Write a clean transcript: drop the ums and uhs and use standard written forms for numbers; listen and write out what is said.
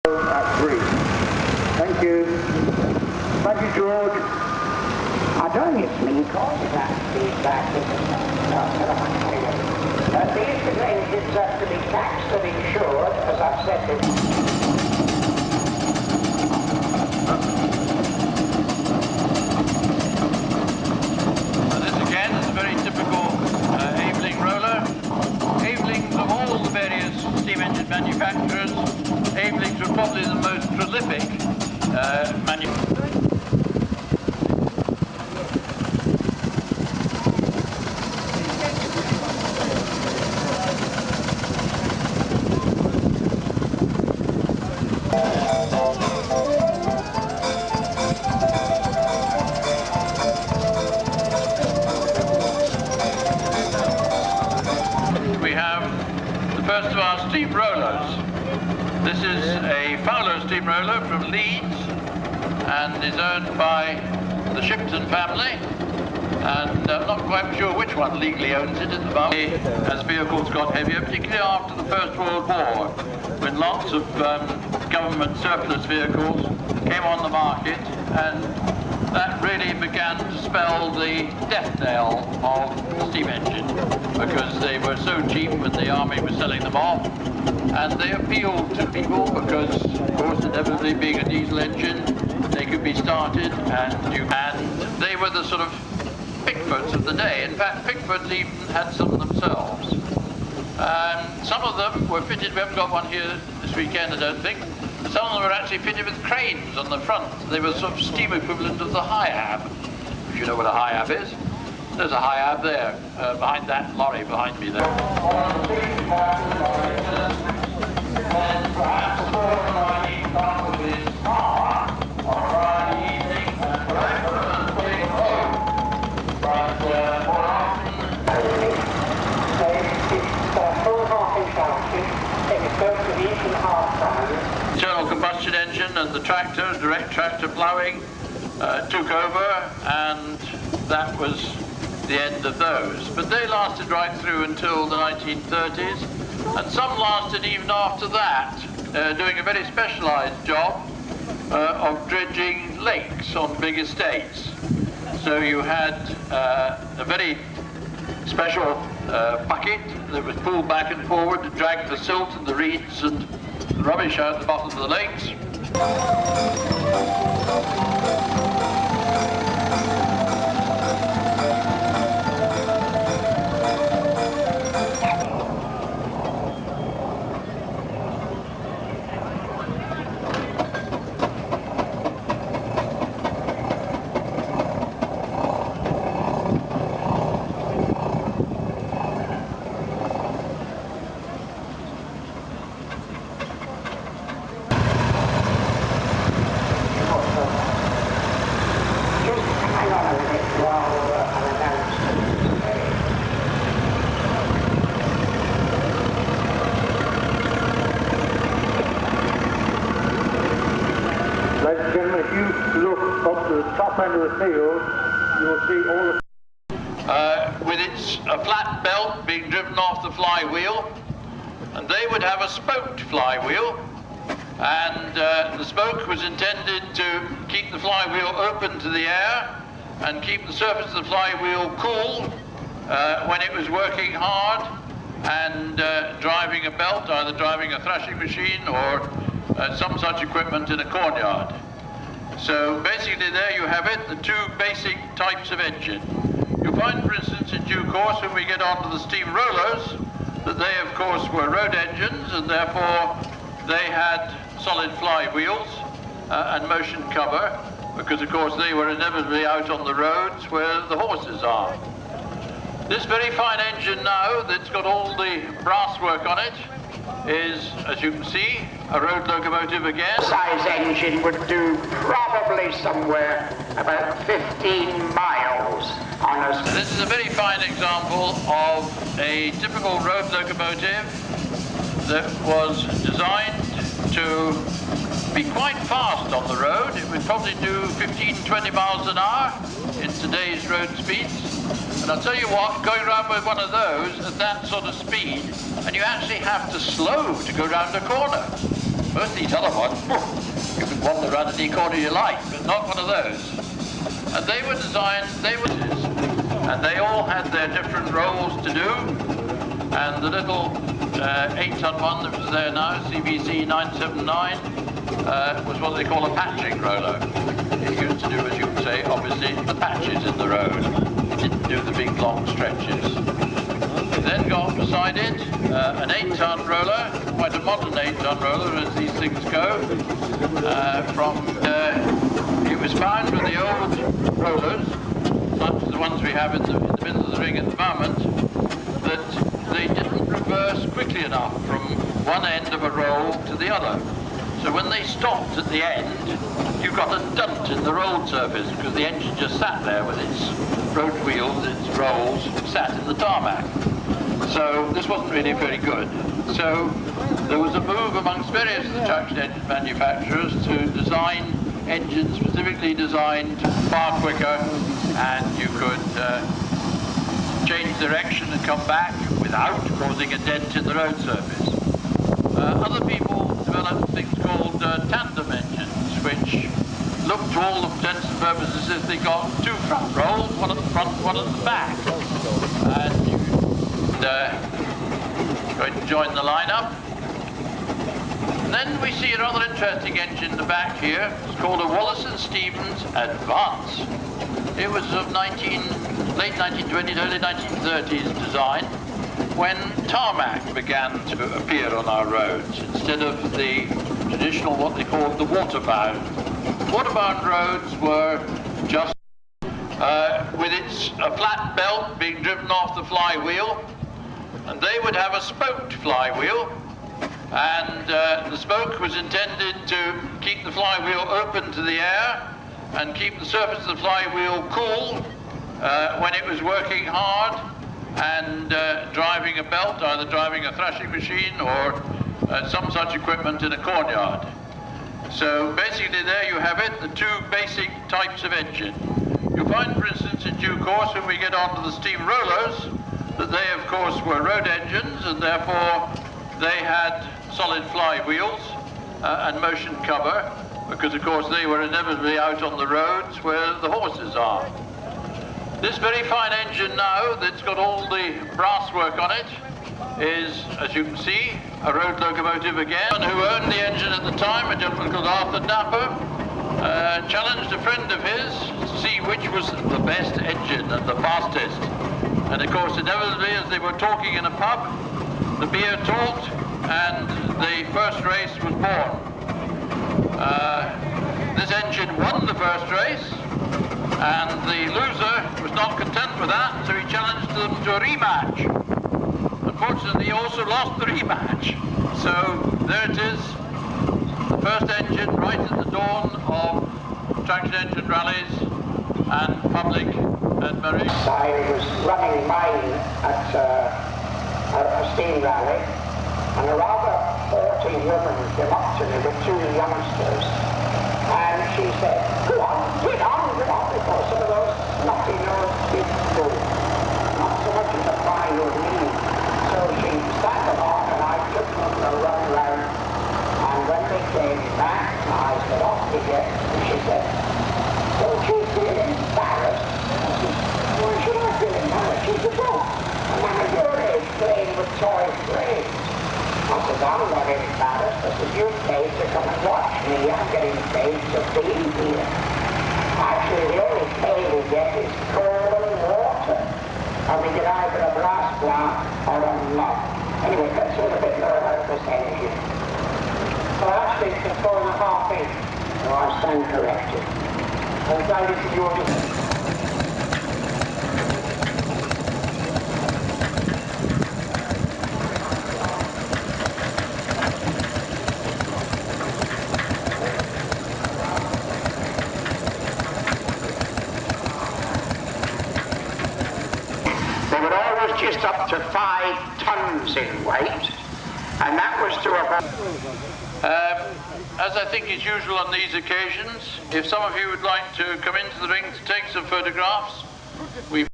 At 3. Thank you. Thank you, George. I don't think it's me causing that feedback. These engines have to be taxed and insured, as I've said before. This again is a very typical Aveling roller. Avelings of all the various steam engine manufacturers, Avelings were probably the most prolific manufacturer. First of our steam rollers. This is a Fowler steam roller from Leeds and is owned by the Shipton family, and I'm not quite sure which one legally owns it at the moment. As vehicles got heavier, particularly after the First World War, when lots of government surplus vehicles came on the market, and that really began to spell the death knell of the steam engine, because they were so cheap and the army was selling them off, and they appealed to people because, of course, inevitably being a diesel engine, they could be started, and they were the sort of Pickfords of the day. In fact, Pickfords even had some themselves. Some of them were fitted, we haven't got one here this weekend, I don't think. Some of them were actually fitted with cranes on the front. They were sort of steam equivalent of the high-ab, if you know what a high-ab is. There's a high-ab there, behind that lorry behind me there. Internal combustion engine and the tractor, direct tractor ploughing, took over, and that was the end of those. But they lasted right through until the 1930s, and some lasted even after that, doing a very specialised job of dredging lakes on big estates. So you had a very special bucket that was pulled back and forward to drag the silt and the reeds and the rubbish out the bottom of the lakes. Ladies and gentlemen, if you look up to the top end of the field, you will see all the... with its flat belt being driven off the flywheel, and they would have a spoked flywheel, and the spoke was intended to keep the flywheel open to the air and keep the surface of the flywheel cool when it was working hard and driving a belt, either driving a thrashing machine or some such equipment in a cornyard. So basically there you have it, the two basic types of engine. You'll find, for instance, in due course, when we get on to the steam rollers, that they, of course, were road engines, and therefore they had solid flywheels and motion cover, because, of course, they were inevitably out on the roads where the horses are. This very fine engine now, that's got all the brass work on it, is, as you can see, a road locomotive again. Size engine would do probably somewhere about 15 miles on a... This is a very fine example of a typical road locomotive that was designed to be quite fast on the road. It would probably do 15-20 miles an hour in today's road speeds. And I'll tell you what, going around with one of those at that sort of speed, and you actually have to slow to go round a corner. Most of these other ones, you could wander around any corner you like, but not one of those. And they were designed, and they all had their different roles to do. And the little 8-ton one that was there now, CBC 979, was what they call a patching roller. It used to do, as you would say, obviously, the patches in the road. It didn't do the big long stretches. We then got beside it an 8-ton roller, quite a modern 8-ton roller as these things go. It was found with the old rollers, such as the ones we have in the middle of the ring at the moment, that they didn't reverse quickly enough from one end of a roll to the other. So when they stopped at the end, you got a dunt in the road surface because the engine just sat there with its road wheels, its rolls, sat in the tarmac. So this wasn't really very good. So there was a move amongst various of the traction engine manufacturers to design engines specifically designed far quicker, and you could change direction and come back without causing a dent in the road surface. Other people developed things called tandem engines, which looked to all intents and purposes as if they got two front rolls, one at the front, one at the back. And you could go and join the lineup. And then we see a rather interesting engine in the back here. It's called a Wallace & Stevens Advance. It was of late 1920s, early 1930s design, when tarmac began to appear on our roads instead of the traditional, what they called the waterbound. Waterbound roads were just with a flat belt being driven off the flywheel, and they would have a spoked flywheel, and the spoke was intended to keep the flywheel open to the air and keep the surface of the flywheel cool when it was working hard and driving a belt, either driving a thrashing machine or some such equipment in a cornyard. So basically there you have it, the two basic types of engine. You'll find, for instance, in due course when we get on to the steam rollers, that they of course were road engines, and therefore they had solid flywheels and motion cover, because of course they were inevitably out on the roads where the horses are. This very fine engine now that's got all the brass work on it is, as you can see, a road locomotive again. And who owned the engine at the time, a gentleman called Arthur Napper, challenged a friend of his to see which was the best engine and the fastest. And of course, inevitably, as they were talking in a pub, the beer talked, and the first race was born. This engine won the first race, and the loser was not content with that, so he challenged them to a rematch. Unfortunately, he also lost the rematch. So there it is, the first engine right at the dawn of traction engine rallies and public admiration. I was running mine at a steam rally, and a rather haughty woman came up to me with two youngsters, and she said, "Go on, get on, because some of those snotty-nosed kids do. Not so much as a fine with me." So she sat them on, and I took them for a run round, and when they came back, I said, "Off you get," and she said, "Don't you feel embarrassed?" I said, "Why should I feel embarrassed?" She said, "Well, a man of your age playing with toy trains." I said, "I'm not embarrassed." I said, "You paid to come and watch me. I'm getting paid to be here. Actually, the only pay we get is coal and water. And we get either a brass plant or a mug. Anyway, let's hear a bit more about this engine." So actually, it's a 4.5 inch. So I stand corrected. And so this is your... just up to 5 tons in weight, and that was to about... As I think is usual on these occasions, if some of you would like to come into the ring to take some photographs, we've